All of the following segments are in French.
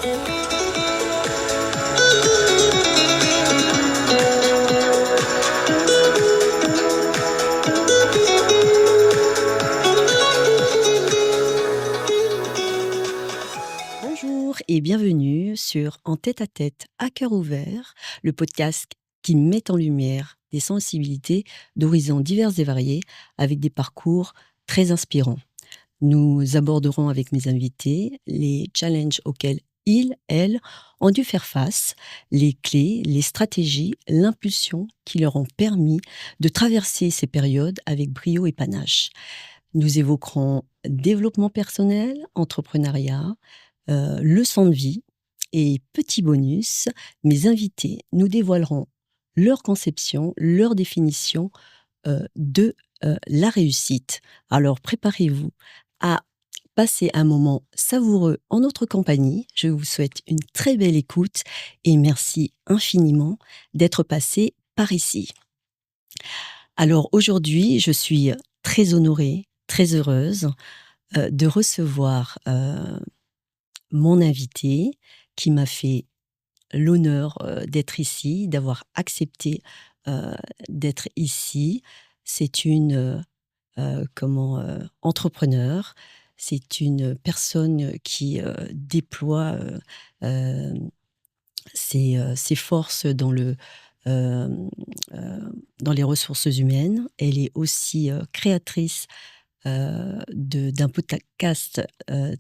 Bonjour et bienvenue sur En tête-à-tête à cœur ouvert, le podcast qui met en lumière des sensibilités d'horizons divers et variés avec des parcours très inspirants. Nous aborderons avec mes invités les challenges auxquels ils, elles, ont dû faire face, les clés, les stratégies, l'impulsion qui leur ont permis de traverser ces périodes avec brio et panache. Nous évoquerons développement personnel, entrepreneuriat, leçons de vie et petit bonus, mes invités nous dévoileront leur conception, leur définition de la réussite. Alors préparez-vous à passer un moment savoureux en notre compagnie. Je vous souhaite une très belle écoute et merci infiniment d'être passé par ici. Alors aujourd'hui, je suis très honorée, très heureuse de recevoir mon invité qui m'a fait l'honneur d'être ici, d'avoir accepté d'être ici. C'est une entrepreneur. C'est une personne qui déploie ses forces euh, dans les ressources humaines. Elle est aussi créatrice d'un podcast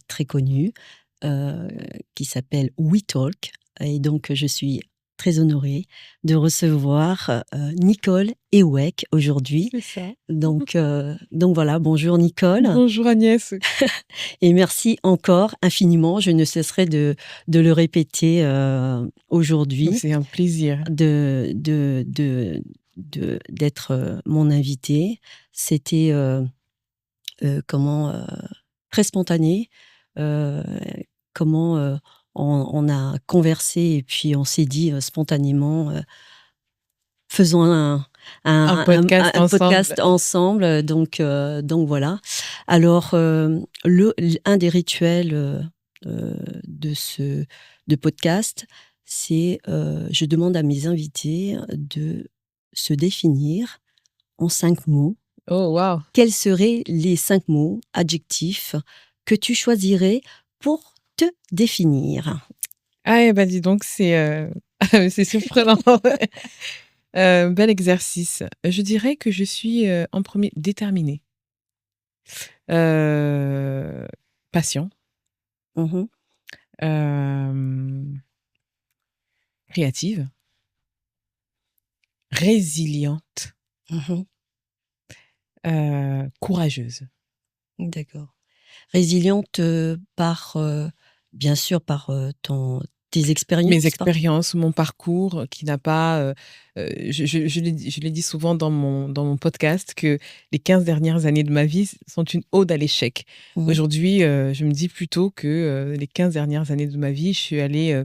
très connu qui s'appelle We Talk. Et donc, je suis très honorée de recevoir Nicole Eweck aujourd'hui. C'est ça. Donc voilà, bonjour Nicole. Bonjour Agnès. Et merci encore infiniment, je ne cesserai de le répéter aujourd'hui. C'est un plaisir. D'être mon invitée. C'était très spontané. Comment on a conversé et puis on s'est dit spontanément faisons un podcast ensemble. Donc voilà. Alors un des rituels de podcast, c'est je demande à mes invités de se définir en 5 mots. Oh wow. Quels seraient les 5 mots, adjectifs que tu choisirais pour te définir? Ah, bah dis donc, c'est surprenant. Bel exercice. Je dirais que je suis en premier déterminée, patient, créative, résiliente, courageuse. D'accord. Résiliente bien sûr par tes expériences. Mes expériences, mon parcours qui n'a pas... je l'ai dit souvent dans mon podcast que les 15 dernières années de ma vie sont une ode à l'échec. Aujourd'hui, je me dis plutôt que les 15 dernières années de ma vie, je suis allée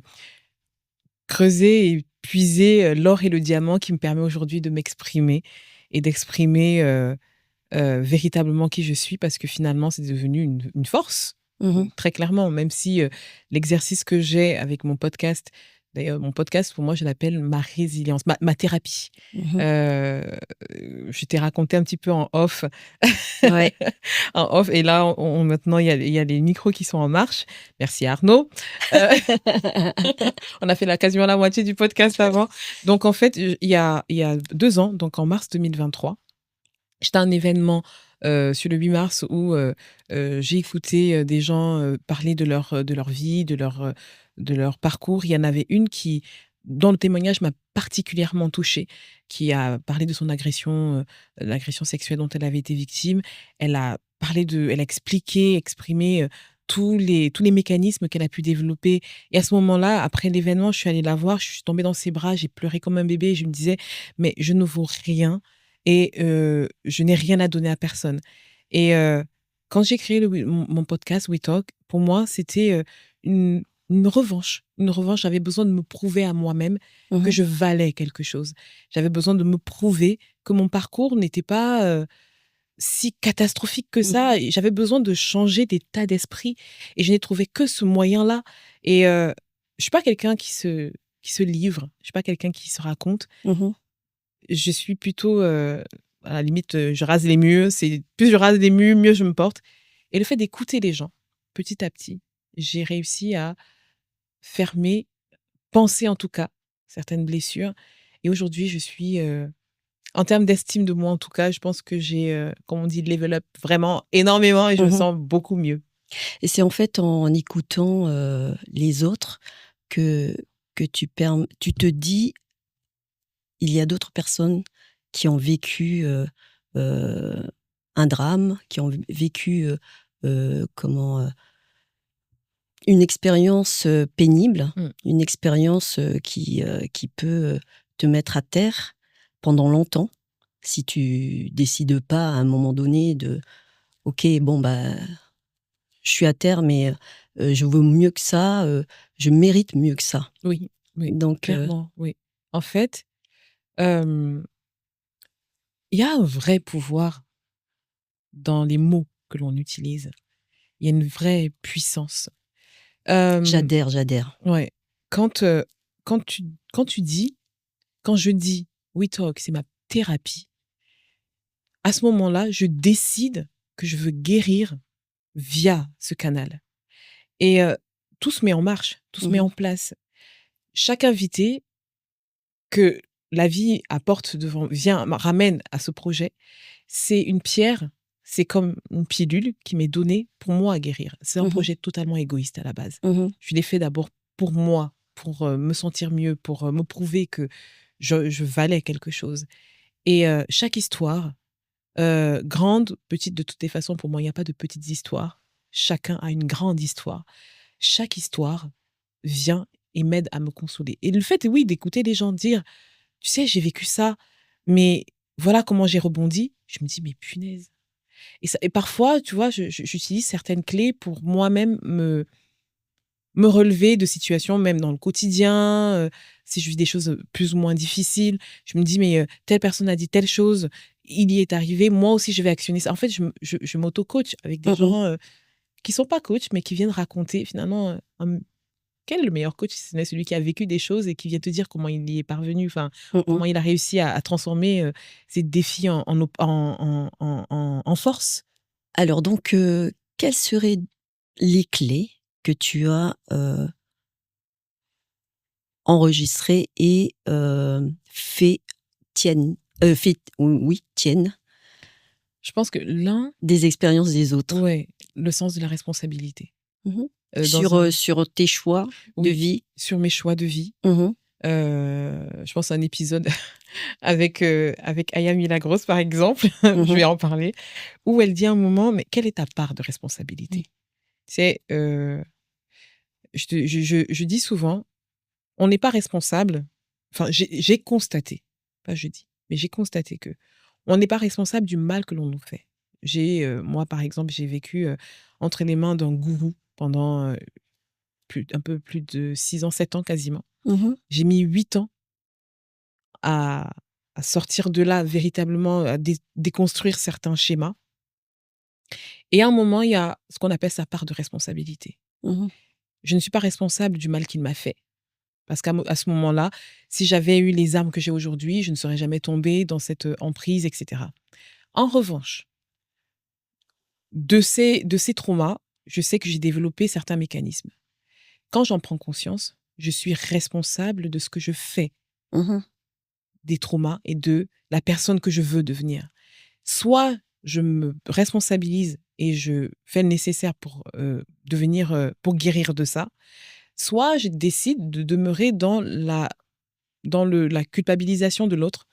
creuser et puiser l'or et le diamant qui me permet aujourd'hui de m'exprimer et d'exprimer véritablement qui je suis, parce que finalement, c'est devenu une force. Très clairement, même si l'exercice que j'ai avec mon podcast, d'ailleurs mon podcast pour moi je l'appelle ma résilience, ma thérapie. Je t'ai raconté un petit peu en off. Ouais. En off, et là maintenant il y a les micros qui sont en marche. Merci Arnaud. On a fait quasiment la moitié du podcast avant. Donc en fait il y a 2 ans, donc en mars 2023, j'étais à un événement sur le 8 mars où j'ai écouté des gens parler de leur vie, de leur parcours. Il y en avait une qui, dans le témoignage, m'a particulièrement touchée, qui a parlé de son agression, l'agression sexuelle dont elle avait été victime. Elle a exprimé tous les mécanismes qu'elle a pu développer. Et à ce moment-là, après l'événement, je suis allée la voir, je suis tombée dans ses bras, j'ai pleuré comme un bébé et je me disais, mais je ne vaux rien. Et je n'ai rien à donner à personne. Et quand j'ai créé mon podcast We Talk, pour moi, c'était une revanche. Une revanche, j'avais besoin de me prouver à moi-même que je valais quelque chose. J'avais besoin de me prouver que mon parcours n'était pas si catastrophique que ça. Et j'avais besoin de changer d'état d'esprit. Et je n'ai trouvé que ce moyen-là. Et je suis pas quelqu'un qui se livre, je suis pas quelqu'un qui se raconte. Mmh. Je suis plutôt, à la limite, je rase les murs, c'est plus je rase les murs, mieux je me porte et le fait d'écouter les gens, petit à petit, j'ai réussi à fermer, penser en tout cas, certaines blessures et aujourd'hui je suis, en termes d'estime de moi en tout cas, je pense que j'ai, comme on dit, level up vraiment énormément et je me Mmh. sens beaucoup mieux. Et c'est en fait en écoutant, les autres que tu te dis: «Il y a d'autres personnes qui ont vécu, heu, un drame, qui ont vécu, une expérience, pénible, Mmh. une expérience, qui peut, te mettre à terre pendant longtemps, si tu décides pas à un moment donné de: «OK, bon, bah, je suis à terre, mais je vaux mieux que ça, je mérite mieux que ça». Oui, oui, Donc clairement, oui. En fait, hem, il y a un vrai pouvoir dans les mots que l'on utilise. Il y a une vraie puissance. Hem, j'adhère. ouais, quand, quand tu quand tu dis quand je dis: «We Talk, c'est ma thérapie», à ce moment-là, je décide que je veux guérir via ce canal et tout se met en marche, tout se met Mmh. en place. Chaque invité que la vie apporte devant ramène à ce projet, c'est une pierre, c'est comme une pilule qui m'est donnée pour moi à guérir. C'est un Mmh. projet totalement égoïste à la base. Mmh. Je l'ai fait d'abord pour moi, pour, me sentir mieux, pour, me prouver que je valais quelque chose et chaque histoire, grande, petite, de toutes les façons, pour moi, il n'y a pas de petites histoires. Chacun a une grande histoire. Chaque histoire vient et m'aide à me consoler et le fait, oui, d'écouter les gens dire: «Tu sais, j'ai vécu ça, mais voilà comment j'ai rebondi», je me dis: «Mais punaise» et parfois, tu vois, j'utilise certaines clés pour moi-même me relever de situations, même dans le quotidien, si je vis des choses, plus ou moins difficiles. Je me dis: «Mais, telle personne a dit telle chose, il y est arrivé, moi aussi je vais actionner ça». En fait, je m'auto-coach avec des Mmh. gens, qui sont pas coachs, mais qui viennent raconter finalement, quel est le meilleur coach si ce n'est celui qui a vécu des choses et qui vient te dire comment il y est parvenu, enfin, Mmh mh. comment il a réussi à transformer, ses défis en force? Alors donc quelles seraient les clés que tu as, enregistrées et fait tiennes Je pense que l'un, des expériences des autres? ouais, le sens de la responsabilité. Mmh. Dans un Sur tes choix de Oui, vie? sur mes choix de vie. Mmh. Je pense à un épisode avec Aya Milagros, par exemple, je Mmh. vais en parler, où elle dit à un moment: «Mais quelle est ta part de Mmh. responsabilité?» C'est, je dis souvent: «On n'est pas responsable», enfin, j'ai constaté, pas je dis, mais j'ai constaté que on n'est pas responsable du mal que l'on nous fait. Moi, par exemple, j'ai vécu, entre les mains d'un gourou pendant, un peu plus de 6 ans, 7 ans quasiment. Mmh. J'ai mis 8 ans à sortir de là véritablement, à déconstruire certains schémas et à un moment, il y a ce qu'on appelle sa part de responsabilité. Mmh. Je ne suis pas responsable du mal qu'il m'a fait parce à ce moment-là, si j'avais eu les armes que j'ai aujourd'hui, je ne serais jamais tombée dans cette, emprise et cetera. En revanche, de ces traumas, je sais que j'ai développé certains mécanismes. Quand j'en prends conscience, je suis responsable de ce que je fais, Mmh. des traumas et de la personne que je veux devenir. Soit je me responsabilise et je fais le nécessaire pour, devenir, pour guérir de ça, soit je décide de demeurer dans la culpabilisation de l'autre,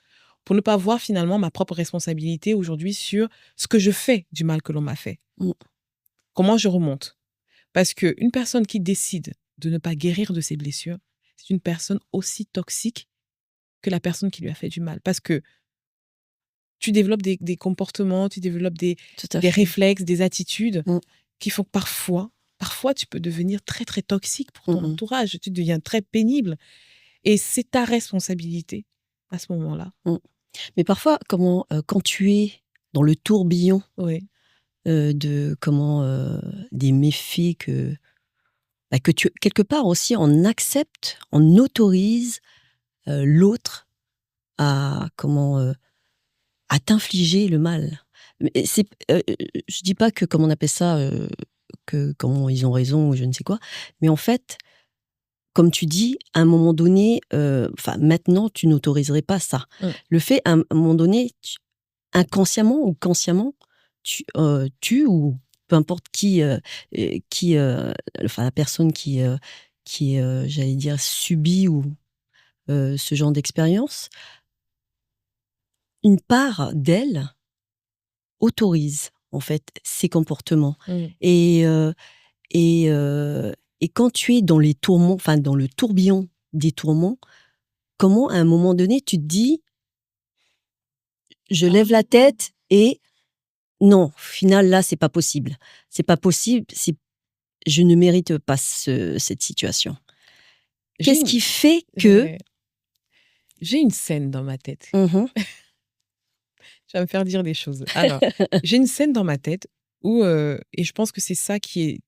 pour ne pas voir finalement ma propre responsabilité aujourd'hui sur ce que je fais du mal que l'on m'a fait. Mmh. Comment je remonte? Parce qu'une personne qui décide de ne pas guérir de ses blessures, c'est une personne aussi toxique que la personne qui lui a fait du mal. Parce que tu développes des comportements, tu développes Tout à des fait. réflexes, des attitudes Mmh. qui font que parfois tu peux devenir très, très toxique pour Mmh ton mh. entourage. Tu deviens très pénible et c'est ta responsabilité à ce moment-là. Mmh. Mais parfois, quand tu es dans le tourbillon, Oui. de des méfaits que, que tu, quelque part aussi, on accepte, on autorise l'autre à, à t'infliger le mal. Mais je dis pas que, comme on appelle ça, que comment ils ont raison ou je ne sais quoi, mais en fait, comme tu dis, à un moment donné, maintenant, tu n'autoriserais pas ça. Le fait, à un moment donné, inconsciemment ou consciemment, tu ou peu importe la personne j'allais dire, subit ou ce genre d'expérience, une part d'elle autorise en fait ces comportements. Et, et, et quand tu es dans les tourments, enfin dans le tourbillon des tourments, comment à un moment donné tu te dis, je lève la tête et non, au final là c'est pas possible. C'est pas possible, je ne mérite pas cette situation. Qu'est-ce qui fait que... J'ai une scène dans ma tête. Tu vas me faire dire des choses. Alors, j'ai une scène dans ma tête où, et je pense que c'est ça qui est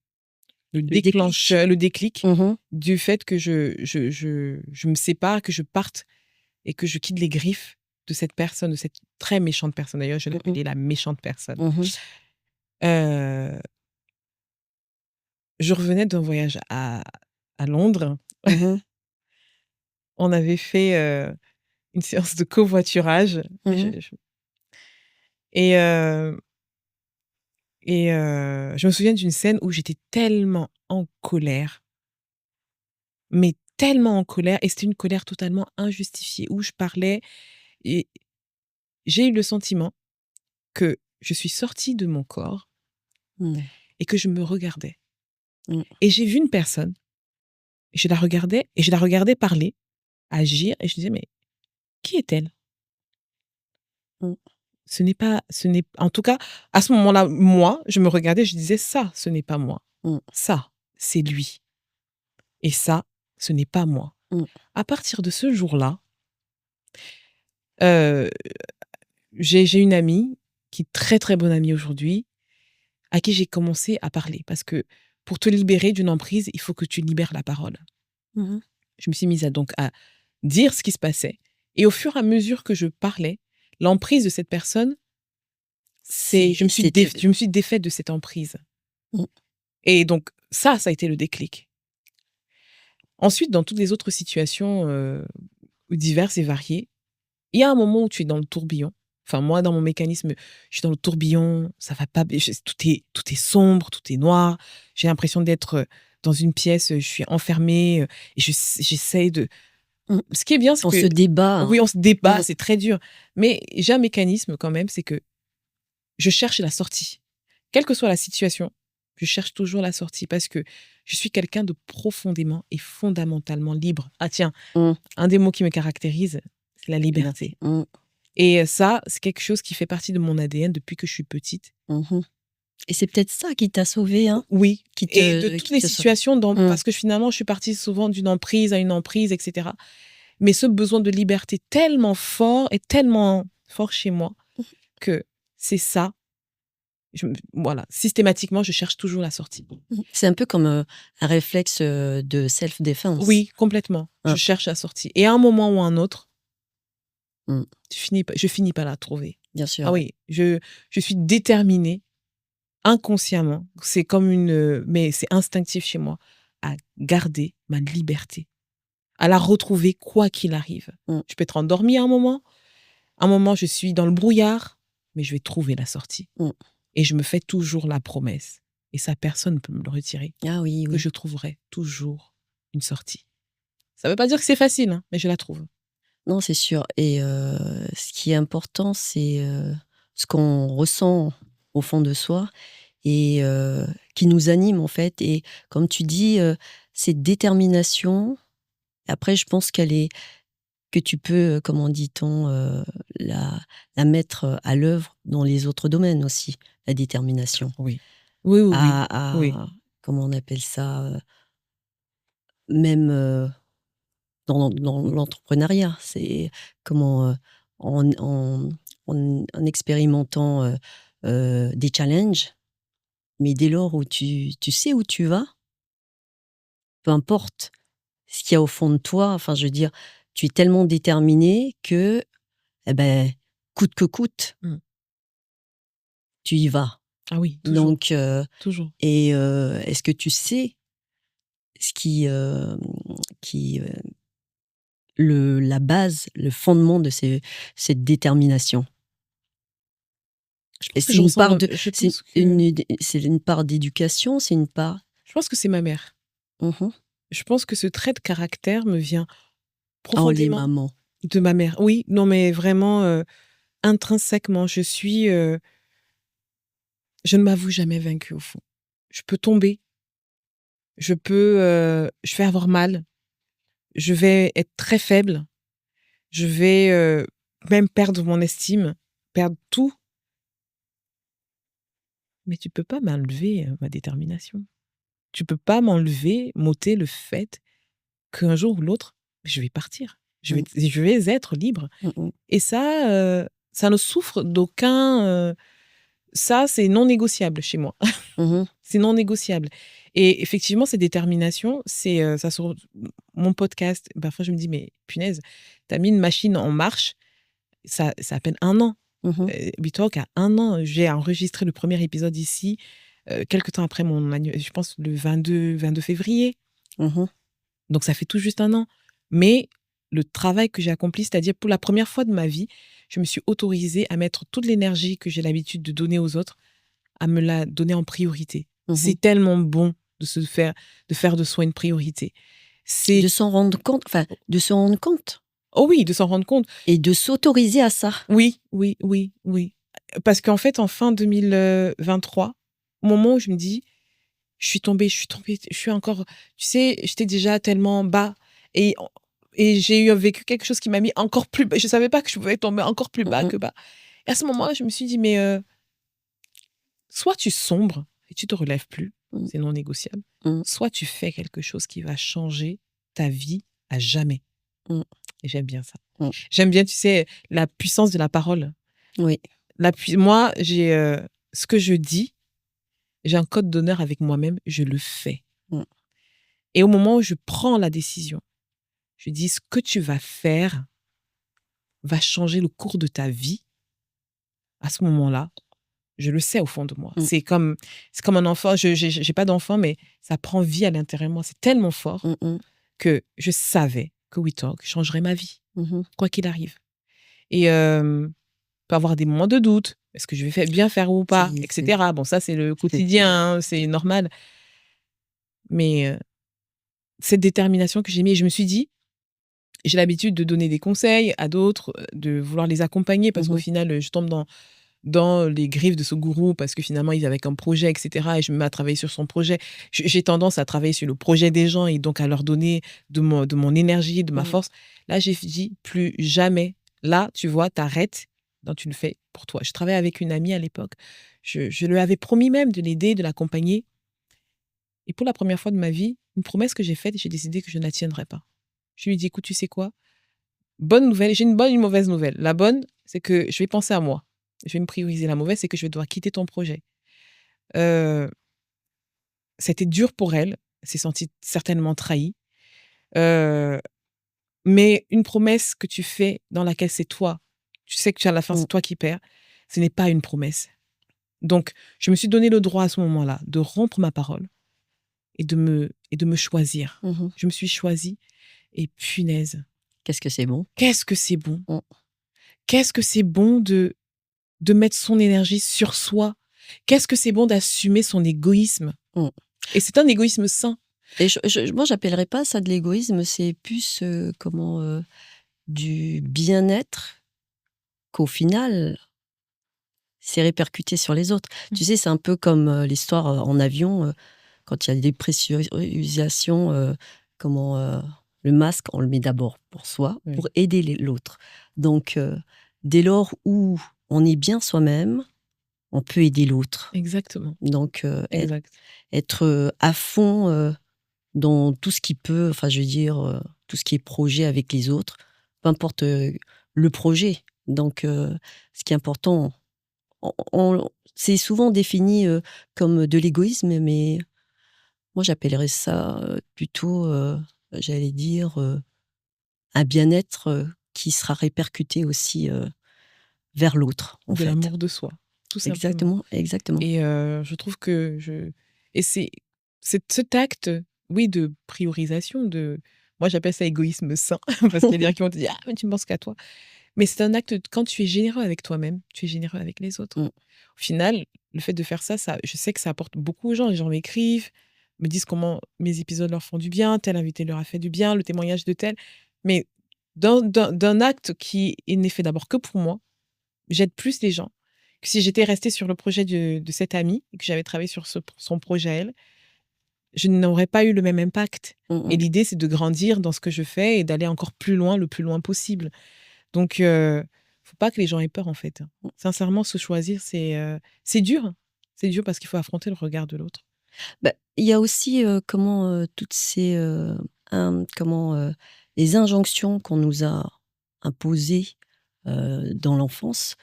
le déclencheur, le déclic du fait que je me sépare, que je parte et que je quitte les griffes de cette personne, de cette très méchante personne. D'ailleurs, je l'ai appelée la méchante personne. Je revenais d'un voyage à Londres. On avait fait une séance de covoiturage. Et je me souviens d'une scène où j'étais tellement en colère, mais tellement en colère, et c'était une colère totalement injustifiée, où je parlais, et j'ai eu le sentiment que je suis sortie de mon corps et que je me regardais. Et j'ai vu une personne, et je la regardais parler, agir, et je disais, mais qui est-elle? En tout cas, à ce moment-là, moi, je me regardais, je disais, ça, ce n'est pas moi. Ça, c'est lui. Et ça, ce n'est pas moi. À partir de ce jour-là, j'ai une amie, qui est très, très bonne amie aujourd'hui, à qui j'ai commencé à parler. Parce que pour te libérer d'une emprise, il faut que tu libères la parole. Je me suis mise à dire ce qui se passait. Et au fur et à mesure que je parlais, l'emprise de cette personne, je me suis défaite de cette emprise. Et donc, ça a été le déclic. Ensuite, dans toutes les autres situations diverses et variées, il y a un moment où tu es dans le tourbillon. Enfin, moi, dans mon mécanisme, je suis dans le tourbillon, ça va pas, tout est sombre, tout est noir. J'ai l'impression d'être dans une pièce, je suis enfermée et j'essaie de... Ce qui est bien, c'est que... On se débat. Oui, on se débat, c'est très dur. Mais j'ai un mécanisme quand même, c'est que je cherche la sortie. Quelle que soit la situation, je cherche toujours la sortie parce que je suis quelqu'un de profondément et fondamentalement libre. Ah tiens, un des mots qui me caractérise, c'est la liberté. Et ça, c'est quelque chose qui fait partie de mon ADN depuis que je suis petite. Et c'est peut-être ça qui t'a sauvée, hein? Oui, et de toutes les situations, parce que finalement, je suis partie souvent d'une emprise à une emprise, etc. Mais ce besoin de liberté tellement fort et tellement fort chez moi que c'est ça. Voilà, systématiquement, je cherche toujours la sortie. C'est un peu comme un réflexe de self-défense. Oui, complètement. Je cherche la sortie. Et à un moment ou à un autre, je finis par la trouver. Bien sûr. Ah oui, je suis déterminée inconsciemment. C'est comme mais c'est instinctif chez moi, à garder ma liberté, à la retrouver quoi qu'il arrive. Je peux être endormie à un moment, je suis dans le brouillard, mais je vais trouver la sortie. Et je me fais toujours la promesse, et ça, personne ne peut me le retirer, que je trouverai toujours une sortie. Ça ne veut pas dire que c'est facile, hein, mais je la trouve. Non, c'est sûr. Et ce qui est important, c'est ce qu'on ressent au fond de soi et qui nous anime, en fait. Et comme tu dis, cette détermination, après, je pense que tu peux, comment dit-on, la mettre à l'œuvre dans les autres domaines aussi, la détermination. Oui. Comment on appelle ça, même dans l'entrepreneuriat, c'est comment en expérimentant des challenges, mais dès lors où tu sais où tu vas, peu importe ce qu'il y a au fond de toi, enfin, je veux dire, tu es tellement déterminé que, eh ben, coûte que coûte, tu y vas. Ah oui, toujours, Donc, toujours. et est-ce que tu sais ce qui la base, le fondement de cette détermination? Je Et pense que je ressens c'est une part d'éducation, c'est une part. je pense que c'est ma mère. Mmh. Je pense que ce trait de caractère me vient Oh, les profondément mamans. de ma mère. Oui, non, mais vraiment, intrinsèquement, je ne m'avoue jamais vaincue, au fond. Je peux tomber, je vais avoir mal, je vais être très faible, je vais, même perdre mon estime, perdre tout, mais tu peux pas m'enlever, ma détermination. Tu peux pas m'ôter le fait qu'un jour ou l'autre, je vais partir. Mmh. Je vais être libre. Mmh mh. Et ça ne souffre d'aucun, ça, c'est non négociable chez moi. Mmh. C'est non négociable. Et effectivement, cette détermination, ça sur mon podcast, parfois je me dis: «Mais punaise, tu as mis une machine en marche, ça a à peine 1 an». Mmh. WeTalk a 1 an. J'ai enregistré le premier épisode ici, quelque temps après je pense le 22 février. Mmh. Donc ça fait tout juste 1 an. Mais le travail que j'ai accompli, c'est-à-dire pour la première fois de ma vie, je me suis autorisée à mettre toute l'énergie que j'ai l'habitude de donner aux autres, à me la donner en priorité. Mmh. C'est tellement bon de faire de soi une priorité. De C'est s'en rendre compte, enfin, de se rendre compte oh oui, de s'en rendre compte. et de s'autoriser à ça. Oui, oui, oui, oui. Parce qu'en fait, en fin 2023, au moment où je me dis: je suis tombée, je suis encore, tu sais, j'étais déjà tellement bas et et j'ai vécu quelque chose qui m'a mis encore plus bas. Je savais pas que je pouvais tomber encore plus Mmh bas mh. que bas. Et à ce moment-là, je me suis dit: «Mais soit tu sombres et tu te relèves plus, Mmh. c'est non négociable, Mmh. soit tu fais quelque chose qui va changer ta vie à jamais». Mmh. Et j'aime bien ça. Mmh. J'aime bien, tu sais, la puissance de la parole. Oui. Moi, ce que je dis, j'ai un code d'honneur avec moi-même, je le fais. Mmh. Et au moment où je prends la décision, je dis: «Ce que tu vas faire va changer le cours de ta vie». À ce moment-là, je le sais au fond de moi. Mmh. C'est comme un enfant, je j'ai pas d'enfant, mais ça prend vie à l'intérieur de moi. C'est tellement fort Mmh mh. que je savais que WeTalk changerait ma vie, Mmh. quoi qu'il arrive. Et peut avoir des moments de doute. Est-ce que je vais bien faire ou pas, et C'est cetera. Bon, ça, c'est le c'est quotidien, hein, c'est normal. Mais cette détermination que j'ai mis, et je me suis dit, j'ai l'habitude de donner des conseils à d'autres, de vouloir les accompagner parce Mmh qu'au mh. final, je tombe dans les griffes de ce gourou parce que finalement, il avait un projet, et cetera, et je me mets à travailler sur son projet. J'ai tendance à travailler sur le projet des gens et donc à leur donner de mon énergie, de ma Mmh. force. Là, j'ai dit: «Plus jamais. Là, tu vois, t'arrêtes. Non, tu le fais pour toi». Je travaillais avec une amie à l'époque. Je lui avais promis même de l'aider, de l'accompagner, et pour la première fois de ma vie, une promesse que j'ai faite, j'ai décidé que je ne la tiendrai pas. Je lui ai dit: «Écoute, tu sais quoi? Bonne nouvelle, j'ai une bonne et une mauvaise nouvelle. La bonne, c'est que je vais penser à moi. Je vais me prioriser. La mauvaise, c'est que je vais devoir quitter ton projet». Heu, C'était dur pour elle. Elle s'est sentie certainement trahie. Heu, mais une promesse que tu fais dans laquelle c'est toi, tu sais que à la fin, Mmh. c'est toi qui perds, ce n'est pas une promesse. Donc je me suis donné le droit à ce moment-là de rompre ma parole et de me choisir. Mmh. Je me suis choisie et punaise, Qu'est-ce que c'est bon? qu'est-ce que c'est bon! Mmh. Qu'est-ce que c'est bon de mettre son énergie sur soi. Qu'est-ce que c'est bon d'assumer son égoïsme. Mmh. Et c'est un égoïsme sain. Et moi, j'appellerais pas ça de l'égoïsme, c'est plus, du bien-être qu'au final, c'est répercuté sur les autres. Mmh. Tu sais, c'est un peu comme, l'histoire, en avion, quand il y a des dépressurisation, le masque, on le met d'abord pour soi, Oui, pour aider l'autre. Donc, dès lors où on est bien soi-même, on peut aider l'autre. exactement, Donc, exact. être, à fond, dans tout ce qui peut, enfin, je veux dire, tout ce qui est projet avec les autres, peu importe, le projet. Donc, ce qui est important, c'est souvent défini, comme de l'égoïsme, mais Moi, j'appellerais ça, plutôt, j'allais dire, un bien-être, qui sera répercuté aussi, vers l'autre, en De fait. l'amour de soi, tout simplement. Exactement, exactement. Et je trouve que c'est cet acte, oui, de priorisation, moi j'appelle ça égoïsme sain, parce qu'il y a des gens qui vont te dire: «Ah mais tu ne penses qu'à toi». Mais c'est un acte quand tu es généreux avec toi-même, tu es généreux avec les autres. Mmh. Au final, le fait de faire ça, je sais que ça apporte beaucoup aux gens. Les gens m'écrivent, me disent comment mes épisodes leur font du bien, tel invité leur a fait du bien, le témoignage de tel. Mais d'un acte qui n'est fait d'abord que pour moi, j'aide plus les gens que si j'étais restée sur le projet de cette amie et que j'avais travaillé sur son projet à elle, je n'aurais pas eu le même impact. Mmh Et mh. l'idée, c'est de grandir dans ce que je fais et d'aller encore plus loin, le plus loin possible. Donc, faut pas que les gens aient peur, en fait. Mmh. Sincèrement, se choisir, c'est dur. C'est dur parce qu'il faut affronter le regard de l'autre. Bah, il y a aussi, toutes ces, les injonctions qu'on nous a imposées, dans l'enfance.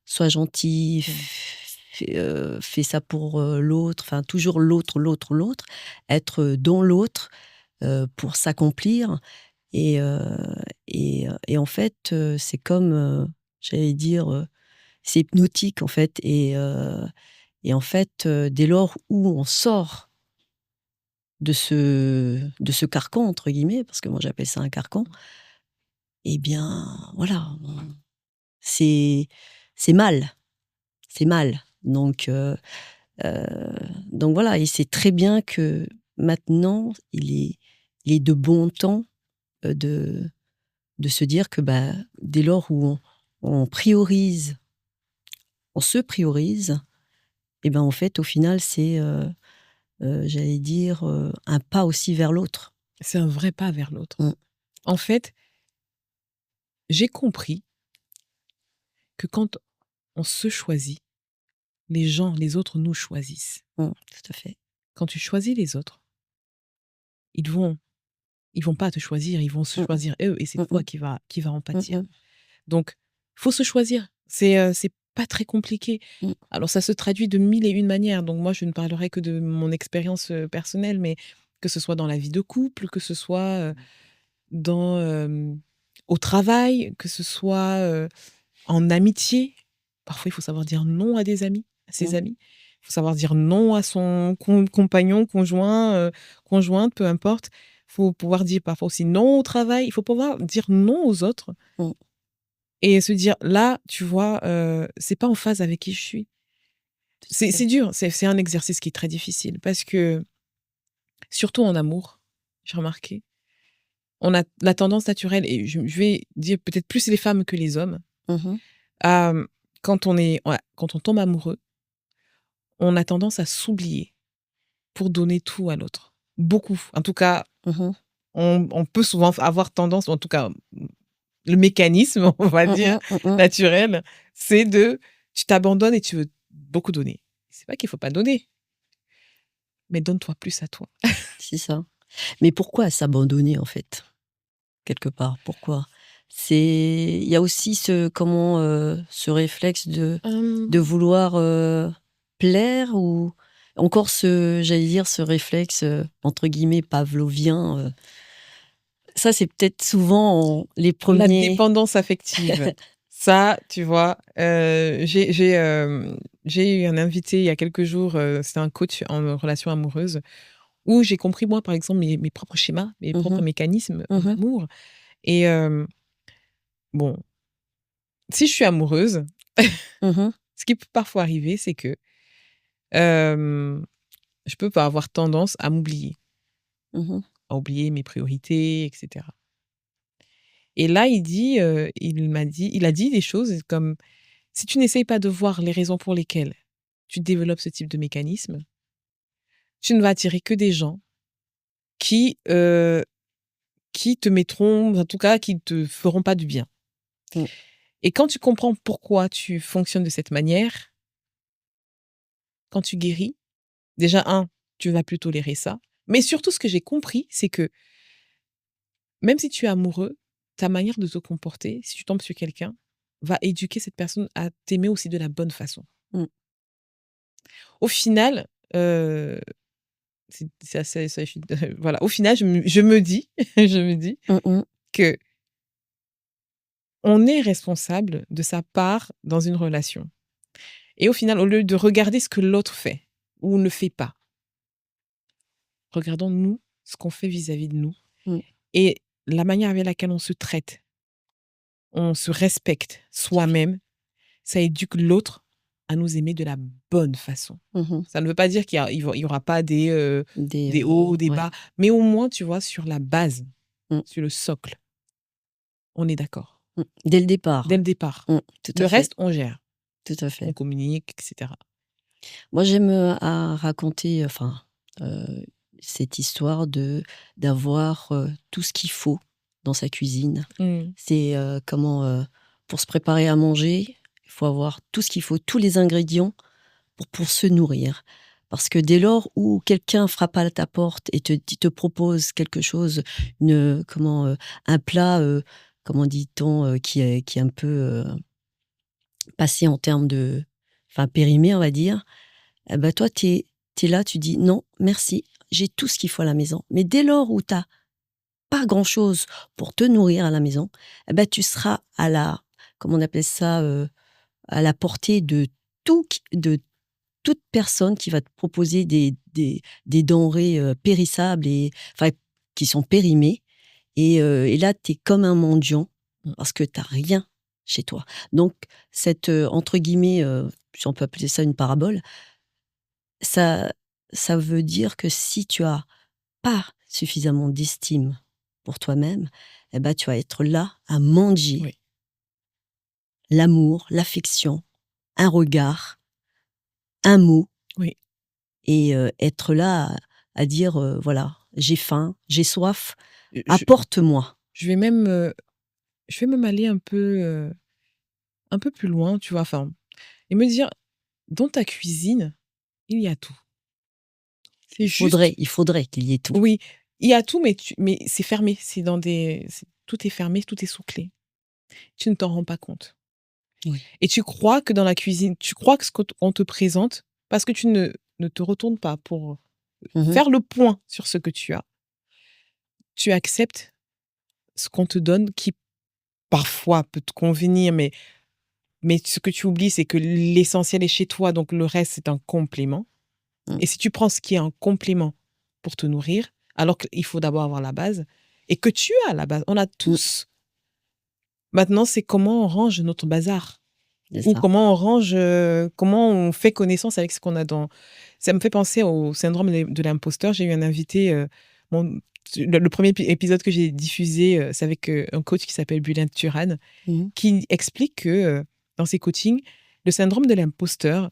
Sois gentil, Mmh. fais ça pour, l'autre, enfin toujours l'autre, l'autre, l'autre. Être, dans l'autre, pour s'accomplir et en fait, c'est comme, j'allais dire, c'est hypnotique en fait et en fait, dès lors où on sort de ce «carcan» entre guillemets, parce que moi j'appelle ça un carcan, et bien voilà, c'est c'est mal, c'est mal. Heu, donc voilà, et c'est très bien que maintenant il est de bon temps, de se dire que, bah, dès lors où on priorise, on se priorise, et ben, en fait, au final, c'est, j'allais dire, un pas aussi vers l'autre. C'est un vrai pas vers l'autre. Mmh. En fait, j'ai compris que quand on se choisit, les autres nous choisissent. Tout à fait. Quand tu choisis les autres, ils vont ils vont pas te choisir, ils vont se Mmh mh. choisir eux et c'est Mmh toi mh. qui va en Mmh pâtir. mh. Donc, faut se choisir. C'est pas très compliqué. Mmh. Alors ça se traduit de mille et une manières. Donc moi, je ne parlerai que de mon expérience, personnelle, mais que ce soit dans la vie de couple, que ce soit, dans, au travail, que ce soit, en amitié. Parfois, il faut savoir dire non à des amis, à ses Mmh. amis. Il faut savoir dire non à son compagnon, conjoint, conjointe, peu importe. Il faut pouvoir dire parfois aussi non au travail. Il faut pouvoir dire non aux autres Mmh. et se dire: «Là, tu vois, c'est pas en phase avec qui je suis». Tout à C'est fait. dur, c'est un exercice qui est très difficile parce que, surtout en amour, j'ai remarqué, on a la tendance naturelle et je vais dire peut-être plus les femmes que les hommes, Mmh mh. à, quand on tombe amoureux, on a tendance à s'oublier pour donner tout à l'autre. Beaucoup. En tout cas, Mmh mh. on peut souvent avoir tendance, ou en tout cas, le mécanisme, on va Mmh dire, mh. Mmh mh. naturel, c'est tu t'abandonnes et tu veux beaucoup donner. C'est pas qu'il faut pas donner, mais donne-toi plus à toi. C'est ça. Mais pourquoi s'abandonner, en fait? Quelque part, pourquoi? Il y a aussi ce réflexe de Hem, vouloir, plaire, ou encore j'allais dire ce réflexe, entre guillemets «pavlovien», ça c'est peut-être souvent les la premiers. dépendance affective, ça, tu vois, j'ai eu un invité il y a quelques jours, c'était un coach en relation amoureuse, où j'ai compris moi, par exemple, mes propres schémas, mes Mmh propres mh. mécanismes en Mmh mh. amour et bon, si je suis amoureuse, Mmh mh. ce qui peut parfois arriver, c'est que, hem, je peux pas avoir tendance Mmh mh. à oublier mes priorités et cetera. Et là, il a dit des choses comme: «Si tu n'essayes pas de voir les raisons pour lesquelles tu développes ce type de mécanisme, tu ne vas attirer que des gens qui, qui te mettront, en tout cas, qui te feront pas du bien. Mmh. Et quand tu comprends pourquoi tu fonctionnes de cette manière, quand tu guéris, déjà tu vas plus tolérer ça. Mais surtout, ce que j'ai compris, c'est que même si tu es amoureux, ta manière de te comporter, si tu tombes sur quelqu'un, va éduquer cette personne à t'aimer aussi de la bonne façon. Mmh. Au final, c'est assez, voilà. Au final, je me dis, je me dis Mmh mh. que on est responsable de sa part dans une relation. Et au final, au lieu de regarder ce que l'autre fait ou ne fait pas, regardons nous ce qu'on fait vis-à-vis de nous Mmh. et la manière avec laquelle on se traite, on se respecte Tout à fait. soi-même, ça éduque l'autre à nous aimer de la bonne façon. Mmh mh. Ça ne veut pas dire il y aura pas Des, des hauts, des ouais. bas, mais au moins, tu vois, sur la base, Mmh. sur le socle, on est d'accord. Mmh. Dès le Dès départ. le départ. Tout à Le fait, reste, on gère. tout à On fait. communique, etc. Moi, j'aime, à raconter, enfin, heu, cette histoire d'avoir, tout ce qu'il faut dans sa cuisine. Mmh. C'est, pour se préparer à manger, il faut avoir tout ce qu'il faut, tous les ingrédients pour se nourrir. Parce que dès lors où quelqu'un frappe à ta porte et te propose quelque chose, un plat, comment dit-on, qui est un peu, passé en termes de, enfin, périmé, on va dire. Et bah, toi, tu es là, tu dis: «Non, merci, j'ai tout ce qu'il faut à la maison». Mais dès lors où tu as pas grand-chose pour te nourrir à la maison, et bah, tu seras à la, comment on appelle ça? À la portée de toute personne qui va te proposer des denrées, périssables et enfin, qui sont périmées et là, tu es comme un mendiant Mmh. parce que tu as rien chez toi. Donc cette, entre guillemets, si on peut appeler ça une parabole, ça ça veut dire que si tu as pas suffisamment d'estime pour toi-même, et bah, tu vas être là à mendier Oui, l'amour, l'affection, un regard, un mot oui. et être là à dire, voilà: «J'ai faim, j'ai soif, Je apporte-moi». je vais même, je vais même aller un peu plus loin, tu vois? Enfin, et me dire: «Dans ta cuisine, il y a tout». C'est juste Il faudrait qu'il y ait tout. oui, il y a tout, mais c'est fermé, tout est fermé, tout est sous clé. Tu ne t'en rends pas compte Oui. et tu crois que dans la cuisine tu crois que ce qu'on te présente parce que tu ne te retournes pas pour Mmh mh. faire le point sur ce que tu acceptes ce qu'on te donne qui parfois peut te convenir, mais ce que tu oublies, c'est que l'essentiel est chez toi, donc le reste, c'est un complément. Mmh. Et si tu prends ce qui est un complément pour te nourrir, alors qu'il faut d'abord avoir la base, et que tu as la base, on a Mmh. tous. Maintenant, c'est comment on range notre bazar. C'est Ou ça. comment on range, comment on fait connaissance avec ce qu'on a dans. Ça me fait penser au syndrome de l'imposteur. J'ai eu un invité, bon, le premier épisode que j'ai diffusé, c'est avec un coach qui s'appelle Bülent Turan, Mmh mh. qui explique que dans ses coachings, le syndrome de l'imposteur,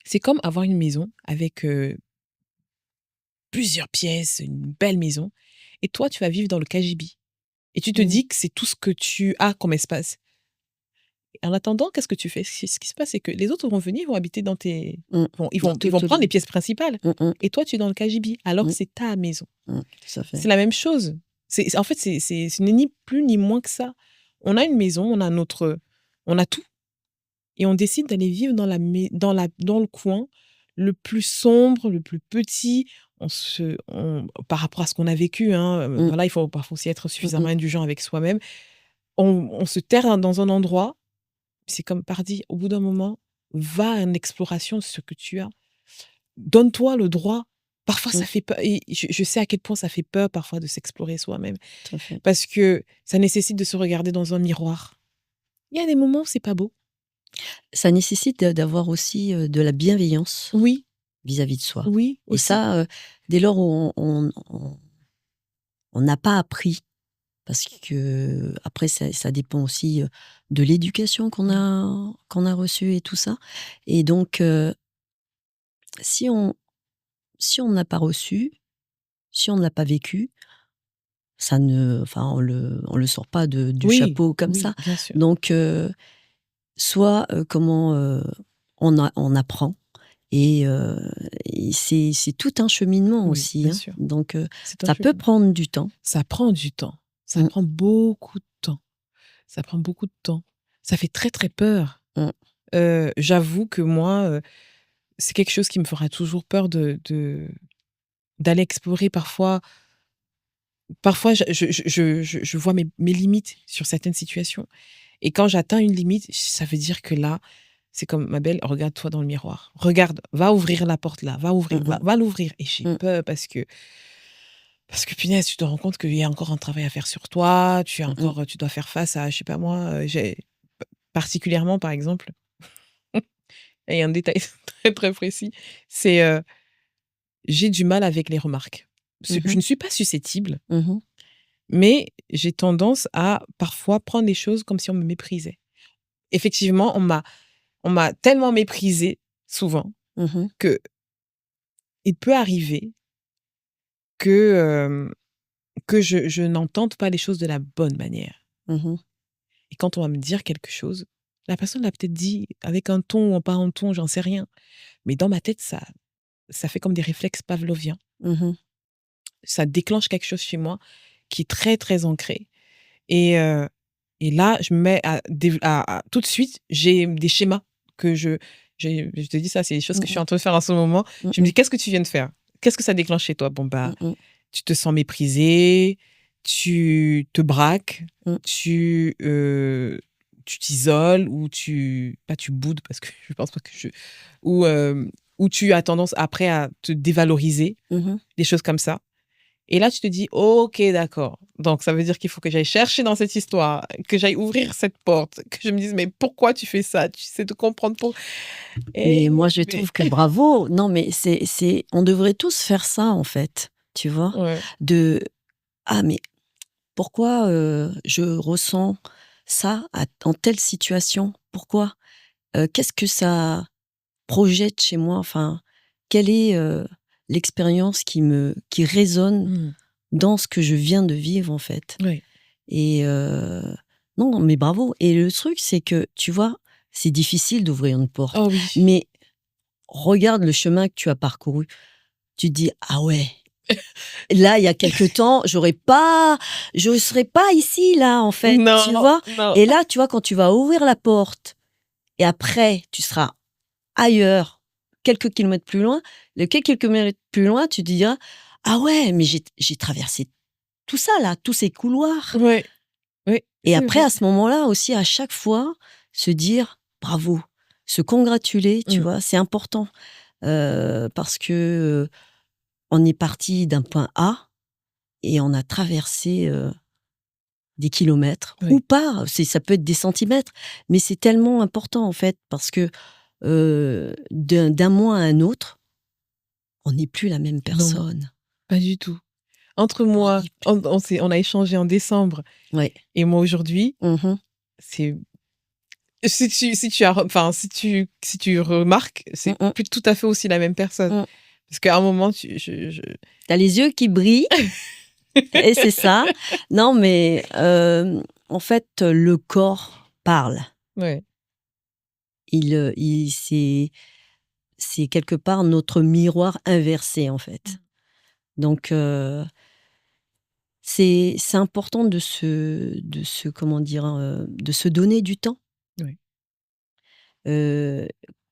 c'est comme avoir une maison avec plusieurs pièces, une belle maison, et toi, tu vas vivre dans le cagibi. Et tu te Mmh. dis que c'est tout ce que tu as comme espace. Et en attendant, qu'est-ce que tu fais? Ce qui se passe, c'est que les autres vont venir, ils vont habiter dans tes. Mmh. Dans Ils vont toute prendre les pièces principales. mmh mh. Et toi, tu es dans le cagibi, alors que Mmh. c'est ta maison. Tout à fait. C'est la même chose. En fait, ce n'est ni plus ni moins que ça. On a une maison, on a tout. Et on décide d'aller vivre dans le coin le plus sombre, le plus petit. Par rapport à ce qu'on a vécu, hein, Mmh. voilà, il faut parfois aussi être Mmh suffisamment mh. indulgent avec soi-même. On se terre dans un endroit, c'est comme par dit, au bout d'un moment, va en exploration de ce que tu as. Donne-toi le droit. Parfois, Mmh. ça fait peur. Et je sais à quel point ça fait peur parfois de s'explorer soi-même. Tout à fait. Parce que ça nécessite de se regarder dans un miroir. Il y a des moments où c'est pas beau. Ça nécessite d'avoir aussi, de la bienveillance Oui, vis-à-vis de soi oui, et aussi. ça, dès lors où on n'a pas appris parce qu'après ça dépend aussi, de l'éducation Mmh. qu'on a reçue et tout ça et donc si on si on n'a pas reçu, si on ne l'a pas vécu, ça ne enfin on le sort pas du Oui, chapeau comme oui, ça. bien sûr. Donc soit, on apprend et c'est tout un cheminement Oui, aussi, bien hein. sûr. Donc C'est un ça peut chemin. prendre du temps. Ça prend du temps. Ça Mmh, prend beaucoup de temps. Ça prend beaucoup de temps. Ça fait très, très peur. mmh, J'avoue que moi, c'est quelque chose qui me fera toujours peur d'aller explorer parfois. Parfois, je vois mes limites sur certaines situations. Et quand j'atteins une limite, ça veut dire que là, c'est comme ma belle, regarde-toi dans le miroir. Regarde, va ouvrir la porte là, va ouvrir, Mmh va l'ouvrir. Et j'ai mh. peur parce que punaise, tu te rends compte qu'il y a encore un travail à faire sur toi. Mmh mh. Tu dois faire face à, je sais pas moi, particulièrement par exemple, et un détail très très précis, c'est j'ai du mal avec les remarques. Mmh Je mh. ne suis pas susceptible, Mmh. mais j'ai tendance à parfois prendre les choses comme si on me méprisait. Effectivement, on m'a tellement méprisée souvent Mmh. que il peut arriver que, que je n'entende pas les choses de la bonne manière. Mmh. Et quand on va me dire quelque chose, la personne l'a peut-être dit avec un ton ou pas un ton, j'en sais rien. Mais dans ma tête, ça fait comme des réflexes pavloviens. Mmh. Ça déclenche quelque chose chez moi qui est très, très ancré. Et, heu, et là, je me mets tout de suite, j'ai des schémas que je te dis ça, c'est des choses que je Mmh suis mh. en train de faire en ce moment. Mmh Je me mh. dis: «Qu'est-ce que tu viens de faire? Qu'est-ce que ça déclenche chez toi?» Bon, bah, Mmh mh. tu te sens méprisé, tu te braques, Mmh. tu t'isoles ou pas tu boudes parce que je pense pas que je ou, ou tu as tendance après à te dévaloriser, Mmh. des choses comme ça. Et là, tu te dis: «OK, d'accord. Donc ça veut dire qu'il faut que j'aille chercher dans cette histoire, que j'aille ouvrir cette porte, que je me dise: "Mais pourquoi tu fais ça?"» Tu essaies de comprendre pour Mais moi, je mais trouve que bravo. Non, mais c'est on devrait tous faire ça, en fait, tu vois? ouais, De: «Ah mais pourquoi, je ressens ça en telle situation? Pourquoi? Qu'est-ce que ça projette chez moi? Enfin, quelle est, l'expérience qui résonne mmh, dans ce que je viens de vivre, en fait?» ouais. Et non, mais bravo. Et le truc, c'est que, tu vois, c'est difficile d'ouvrir une porte, Oh oui. mais regarde le chemin que tu as parcouru. Tu te dis: «Ah ouais, là, il y a quelque temps, je serais pas ici, là, en fait», tu Non, vois? non. Et là, tu vois, quand tu vas ouvrir la porte et après tu seras ailleurs, quelques kilomètres plus loin, quelques kilomètres plus loin, tu te diras: «Ah ouais, mais j'ai traversé tout ça, là, tous ces couloirs». Ouais, oui, Et c'est après, vrai. à ce moment-là aussi, à chaque fois, se dire: «Bravo», se congratuler, tu Mmh, vois? C'est important, parce que, on est parti d'un point A et on a traversé, des kilomètres ou oui. pas, ça peut être des centimètres, mais c'est tellement important, en fait, parce que, d'un mois à un autre, on n'est plus la même Non, personne. pas du tout. Entre On moi, n'est plus on a échangé en décembre ouais. et moi aujourd'hui, Mmh. c'est si tu remarques, Mmh c'est mh. plus tout à fait aussi la même personne. Mmh. Parce qu'à un moment, tu je Tu les yeux qui brillent. Et c'est ça. Non, mais en fait, le corps parle. ouais. C'est quelque part notre miroir inversé, en fait. Donc c'est important de se comment dire? De se donner du temps, Oui. heu,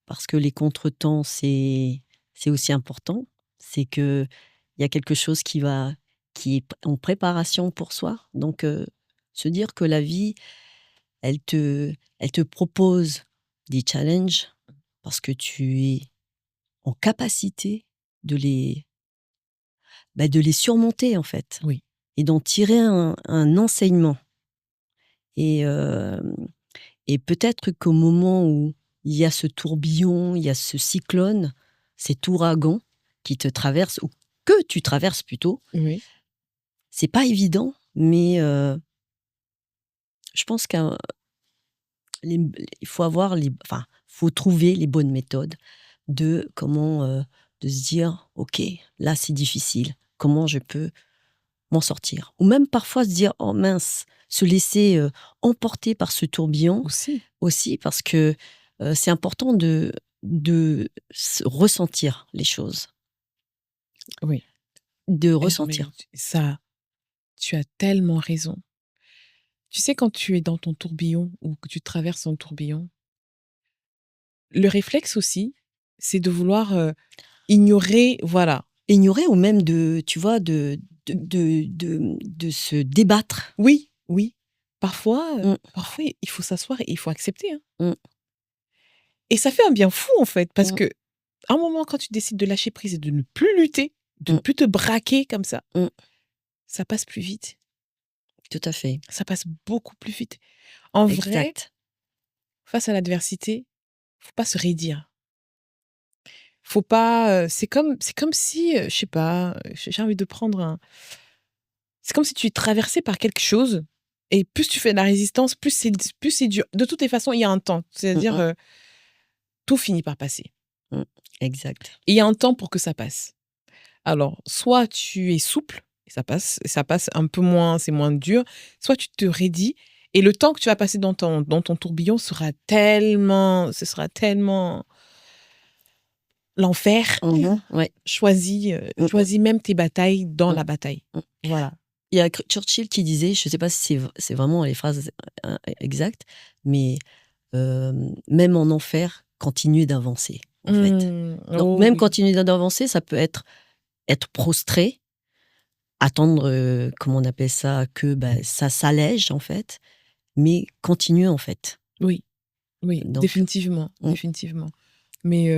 parce que les contretemps, c'est aussi important. C'est qu'il y a quelque chose qui est en préparation pour soi. Donc se dire que la vie, Elle te elle te propose des challenges parce que tu es en capacité de de les surmonter, en fait, Oui. et d'en tirer un enseignement. Et et peut-être qu'au moment où il y a ce tourbillon, il y a ce cyclone, cet ouragan qui te traverse, ou que tu traverses plutôt, Oui. c'est pas évident, mais je pense les il faut avoir faut trouver les bonnes méthodes de comment, de se dire: «OK, là, c'est difficile. Comment je peux m'en sortir?» Ou même parfois se dire: «Oh mince», se laisser, emporter par ce tourbillon Aussi. aussi, parce que, c'est important de ressentir les choses, Oui. de Et non, mais ressentir. ça, tu as tellement raison. Tu sais, quand tu es dans ton tourbillon ou que tu traverses ton tourbillon, le réflexe aussi, c'est de vouloir, ignorer, voilà, ignorer ou même tu vois, de se débattre. Oui, oui. Parfois, Mmh, parfois, il faut s'asseoir et il faut accepter, hein. mmh, Et ça fait un bien fou, en fait, parce mmh, que à un moment, quand tu décides de lâcher prise et de ne plus lutter, de ne mmh, plus te braquer comme mmh, ça passe plus vite. tout à fait. Ça passe beaucoup plus vite. En vrai, Exact. face à l'adversité, faut pas se raidir. Faut pas, c'est comme si, je sais pas, j'ai envie de prendre un c'est comme si tu es traversé par quelque chose et plus tu fais de la résistance, plus c'est dur. De toutes les façons, il y a un temps. Mmh C'est-à-dire, mh. tout finit par passer. Mmh. Exact. Et il y a un temps pour que ça passe. Alors, soit tu es souple et ça passe un peu moins, c'est moins dur, soit tu te raidis et le temps que tu vas passer dans ton tourbillon ce sera tellement l'enfer. Mmh. Ouais. Mmh mh. Choisis même tes batailles dans Mmh. la bataille. Mmh. Voilà. Il y a Churchill qui disait, je ne sais pas si c'est vraiment les phrases, exactes, mais «Même en enfer, continuer d'avancer», en fait. Donc Oh même oui. continuer d'avancer, ça peut être prostré, attendre, comment on appelle ça? Que, bah, ça s'allège, en fait, mais continuer, en fait. Oui, oui, Donc définitivement, mmh, définitivement. Mais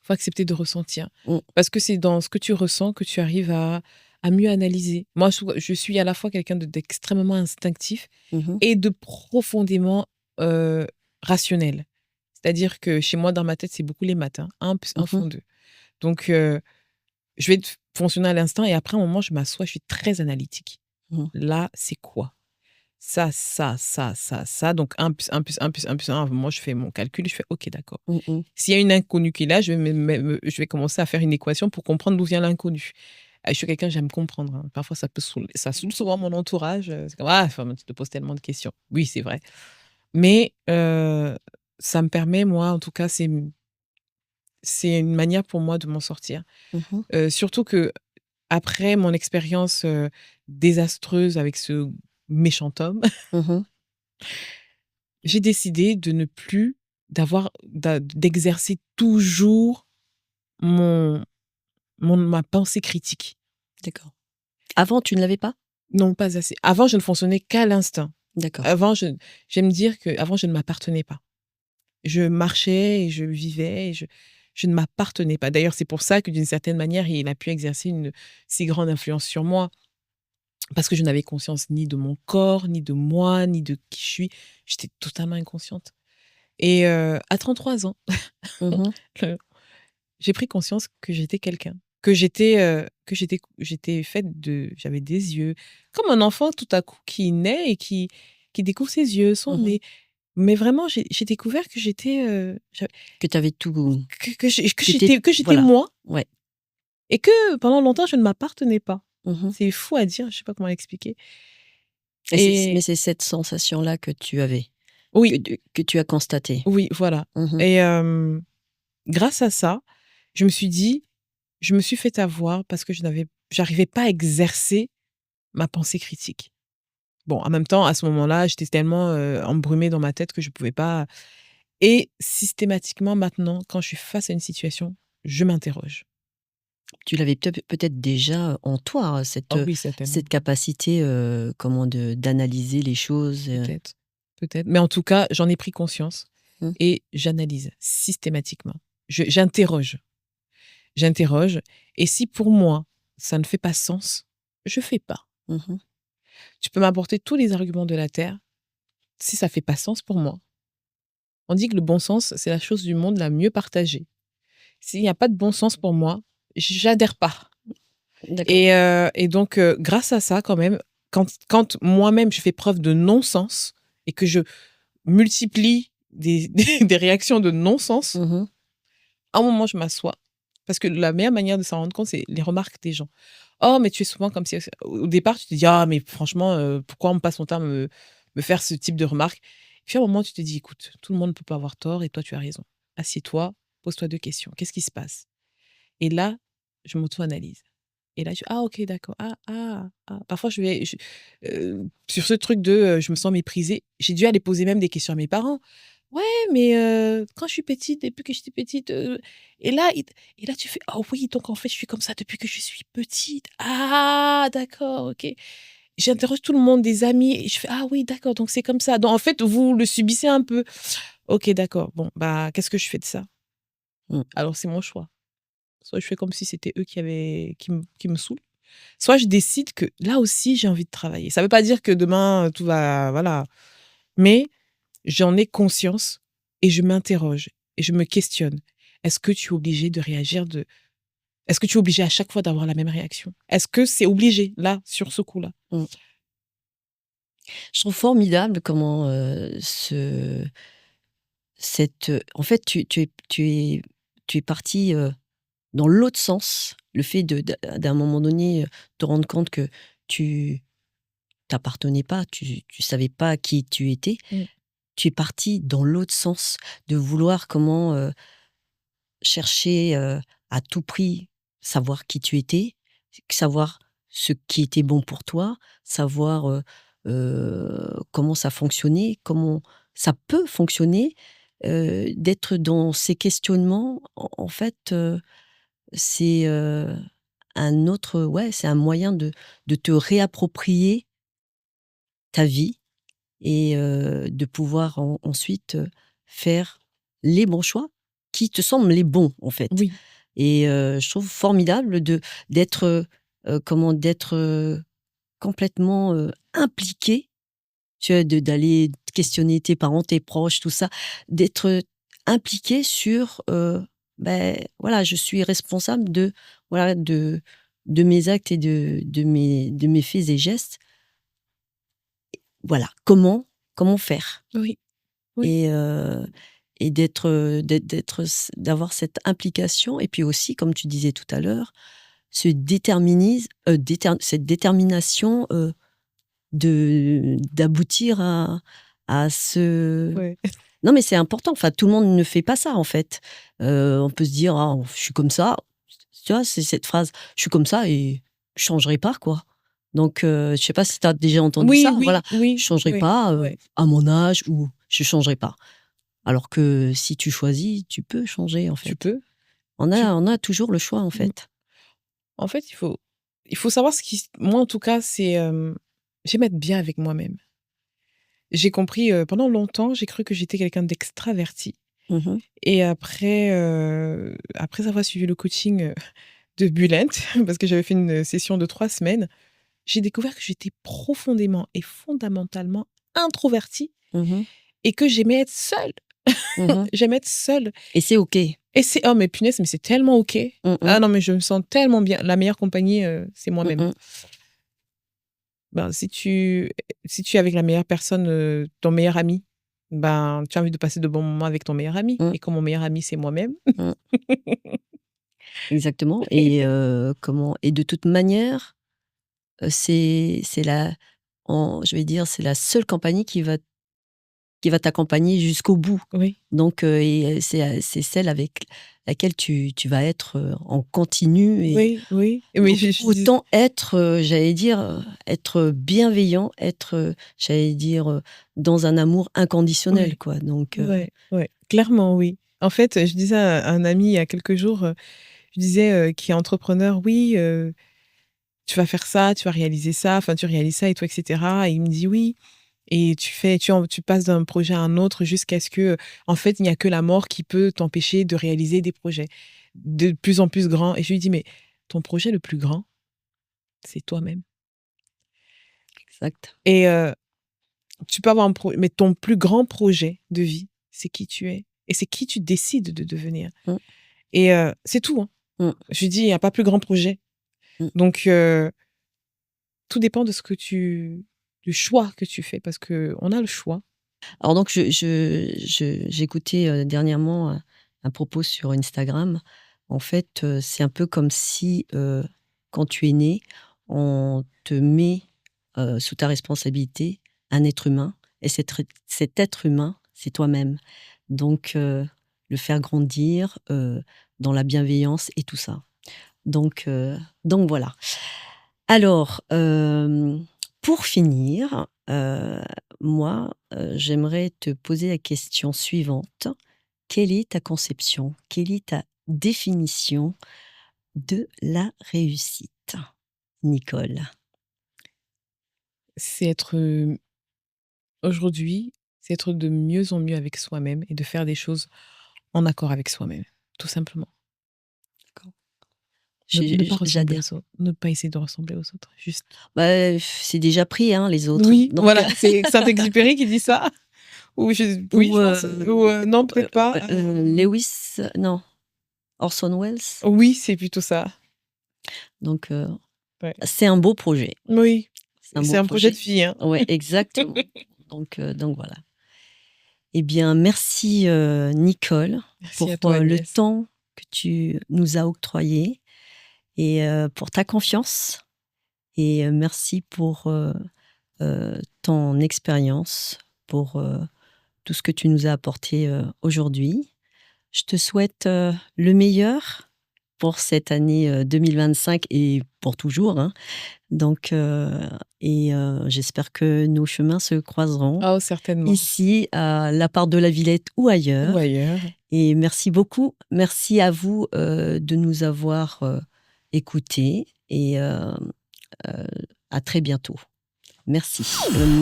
faut accepter de ressentir. mmh, Parce que c'est dans ce que tu ressens que tu arrives à mieux analyser. Moi, je suis à la fois quelqu'un d'extrêmement instinctif mmh mh, et de profondément heu, rationnel. C'est-à-dire que chez moi, dans ma tête, c'est beaucoup les maths, hein. 1 + 1 mmh font 2. Donc je vais fonctionner à l'instant et après un moment, je m'assois, je suis très analytique. mmh, Là, c'est quoi? Ça, donc 1 + 1 + 1 + 1, moi je fais mon calcul, je fais: «OK, d'accord». mmh mh. S'il y a une inconnue qui est là, je vais commencer à faire une équation pour comprendre d'où vient l'inconnu. Je suis quelqu'un, j'aime comprendre, hein. Parfois ça saoule souvent mon entourage, c'est comme: «Ah, enfin, tu te poses tellement de questions». Oui, c'est vrai. Mais ça me permet, moi, en tout cas, c'est une manière pour moi de m'en sortir. Mmh. Surtout que après mon expérience, désastreuse avec ce méchant homme, Mmh. j'ai décidé de ne plus d'exercer toujours mon ma pensée critique. D'accord. Avant, tu ne l'avais pas? Non, pas assez. Avant, je ne fonctionnais qu'à l'instinct. D'accord. Avant, j'aime dire qu'avant, je ne m'appartenais pas. Je marchais et je vivais et je ne m'appartenais pas. D'ailleurs, c'est pour ça que d'une certaine manière, il a pu exercer une si grande influence sur moi. Parce que je n'avais conscience ni de mon corps, ni de moi, ni de qui je suis. J'étais totalement inconsciente. Et à 33 ans, Mmh. le j'ai pris conscience que j'étais quelqu'un, que j'étais faite j'avais des yeux, comme un enfant tout à coup qui naît et qui découvre ses yeux, son Mmh. nez. Mais vraiment, j'ai découvert que Que tu avais tout que que tu j'étais voilà. moi Ouais. et que pendant longtemps, je ne m'appartenais pas. Mmh. C'est fou à dire, je sais pas comment l'expliquer. Et mais Et c'est cette sensation-là que tu avais, oui, que tu as constatée? oui, voilà. Mmh mh. Et grâce à ça, je me suis dit je me suis fait avoir parce que j'arrivais pas à exercer ma pensée critique. Bon, en même temps, à ce moment-là, j'étais tellement, embrumée dans ma tête que je pouvais pas et systématiquement maintenant, quand je suis face à une situation, je m'interroge. Tu l'avais peut-être déjà en toi, hein, Oh oui, certainement, cette capacité, comment d'analyser les choses, peut-être, peut-être, mais en tout cas, j'en ai pris conscience mmh, et j'analyse systématiquement. J'interroge et si pour moi, ça ne fait pas sens, je fais pas. mmh mh, Tu peux m'apporter tous les arguments de la terre, si ça fait pas sens pour moi. On dit que le bon sens, c'est la chose du monde la mieux partagée. S'il n'y a pas de bon sens pour moi, j'adhère pas. d'accord. Et donc, grâce à ça quand même, quand moi-même je fais preuve de non-sens et que je multiplie des réactions de non-sens, Mmh mh. à un moment je m'assois. Parce que la meilleure manière de s'en rendre compte, c'est les remarques des gens. «Oh, mais tu es souvent comme si au départ, tu te dis: «Ah, mais franchement, pourquoi on passe son temps à me faire ce type de remarques?» Puis à un moment, tu te dis: «Écoute, tout le monde ne peut pas avoir tort et toi, tu as raison. Assieds-toi, pose-toi 2 questions. Qu'est-ce qui se passe?» Et là, je m'auto-analyse. Et là, je «Ah OK, d'accord. Ah, ah, ah». Parfois, sur ce truc de, je me sens méprisée, j'ai dû aller poser même des questions à mes parents. ouais, mais quand je suis petite, depuis que j'étais petite, et là, et là, tu fais, ah oui, donc en fait, je suis comme ça depuis que je suis petite. Ah, d'accord, ok. J'interroge tout le monde, des amis, et je fais, ah oui, d'accord, donc c'est comme ça. Donc en fait, vous le subissez un peu. Ok, d'accord. Bon, bah, qu'est-ce que je fais de ça? Mmh. Alors, c'est mon choix. Soit je fais comme si c'était eux qui me saoulent. Soit je décide que là aussi, j'ai envie de travailler. Ça veut pas dire que demain, tout va, voilà. Mais j'en ai conscience et je m'interroge et je me questionne. Est-ce que tu es obligé de réagir de... Est-ce que tu es obligé à chaque fois d'avoir la même réaction? Est-ce que c'est obligé, là, sur ce coup-là? Mmh. Je trouve formidable comment, en fait, tu es parti dans l'autre sens. Le fait d'un moment donné, te rendre compte que tu t'appartenais pas, tu savais pas qui tu étais. Mmh. Tu es parti dans l'autre sens, de vouloir comment, chercher, à tout prix savoir qui tu étais, savoir ce qui était bon pour toi, savoir, comment ça fonctionnait, comment ça peut fonctionner, d'être dans ces questionnements. En fait, c'est, un autre ouais, c'est un moyen de te réapproprier ta vie et de pouvoir ensuite, faire les bons choix qui te semblent les bons, en fait. Oui, Et je trouve formidable d'être, d'être, complètement, impliqué, tu vois? D'aller questionner tes parents, tes proches, tout ça, d'être, impliqué sur, voilà, je suis responsable voilà, de mes actes et de mes faits et gestes. Voilà, comment faire? oui, oui, Et d'être, d'avoir cette implication et puis aussi, comme tu disais tout à l'heure, ce déterminise cette détermination, d'aboutir à ce ouais. non, mais c'est important, enfin, tout le monde ne fait pas ça, en fait. On peut se dire: «Ah, je suis comme ça», tu vois? C'est cette phrase: «Je suis comme ça et je changerai pas, quoi». Donc je sais pas si tu as déjà entendu Oui, ça? Voilà: oui, «Je oui, changerai oui, pas, ouais. à mon âge» ou «Je changerai pas». Alors que si tu choisis, tu peux changer, en Tu fait. peux. Tu... On a toujours le choix, en Mmh. fait. En fait, il faut savoir ce qui... Moi, en tout cas, c'est... j'aime être bien avec moi-même. J'ai compris, pendant longtemps, j'ai cru que j'étais quelqu'un d'extraverti. Mmh mh. Et après, après avoir suivi le coaching, de Bulent, parce que j'avais fait une session de 3 semaines, j'ai découvert que j'étais profondément et fondamentalement introvertie Mmh et que j'aimais être seule. Mmh J'aimais être seule et c'est OK. et c'est... oh mais punaise, mais c'est tellement OK. Mmh mh. Ah non, mais je me sens tellement bien. La meilleure compagnie, c'est Mmh moi-même. mh. Ben, si tu es avec la meilleure personne, ton meilleur ami, ben, tu as envie de passer de bons moments avec ton meilleur ami Mmh. et comme mon meilleur ami, c'est moi-même. Mmh. Exactement et et de toute manière, c'est la je vais dire, c'est la seule compagnie qui va t'accompagner jusqu'au bout. Oui, Donc c'est celle avec laquelle tu vas être, en continu et oui, oui. Oui, donc je dis... autant être, j'allais dire, être bienveillant, être, j'allais dire, dans un amour inconditionnel, ouais, quoi. Donc ouais, ouais, clairement, oui. En fait, je disais à un ami il y a quelques jours, je disais, qui est entrepreneur: «Oui, tu vas faire ça, tu vas réaliser ça, enfin, tu réalises ça et tout et cetera» et il me dit: «Oui». Et tu passes d'un projet à un autre jusqu'à ce que, en fait, il n'y a que la mort qui peut t'empêcher de réaliser des projets de plus en plus grands. Et je lui dis: «Mais ton projet le plus grand, c'est toi-même. exact. Et tu peux avoir mais ton plus grand projet de vie, c'est qui tu es et c'est qui tu décides de devenir». Mmh, Et c'est tout, hein. mmh, Je lui dis: «Il y a pas plus grand projet». mmh. Donc tout dépend de ce que tu du choix que tu fais parce qu'on a le choix. Alors donc j'écoutais, dernièrement un propos sur Instagram. En fait, c'est un peu comme si, quand tu es né, on te met, sous ta responsabilité un être humain et cet être humain, c'est toi-même. Donc le faire grandir, dans la bienveillance et tout ça. Donc voilà. Alors, pour finir, moi, j'aimerais te poser la question suivante. Quelle est ta conception? Quelle est ta définition de la réussite? Nicole? C'est être, aujourd'hui, c'est être de mieux en mieux avec soi-même et de faire des choses en accord avec soi-même, tout simplement. D'accord. Ne pas ressembler J'adhère. aux autres, ne pas essayer de ressembler aux autres, juste Bah, c'est déjà pris, hein, les autres. oui, Donc, voilà, c'est Saint-Exupéry qui dit ça ou oui, ou je pense, non, peut-être pas, Lewis, non, Orson Welles. oui, c'est plutôt ça, Donc, ouais. c'est un beau projet. Oui, C'est un c'est beau un projet de projet. vie, hein. Ouais, exactement. Donc voilà. Eh bien, merci, Nicole, Merci pour, à toi, le Agnès. temps que tu nous as octroyé et pour ta confiance et merci pour, ton expérience, pour, tout ce que tu nous as apporté, aujourd'hui. Je te souhaite, le meilleur pour cette année, 2025 et pour toujours, hein. Donc, j'espère que nos chemins se croiseront Oh, certainement. ici, à la part de la Villette ou Ou ailleurs. ailleurs. Et merci beaucoup. Merci à vous, de nous avoir, écoutés et à très bientôt. Merci.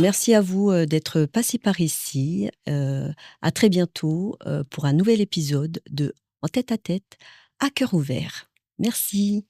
Merci à vous, d'être passés par ici. À très bientôt, pour un nouvel épisode de En tête à cœur ouvert. Merci.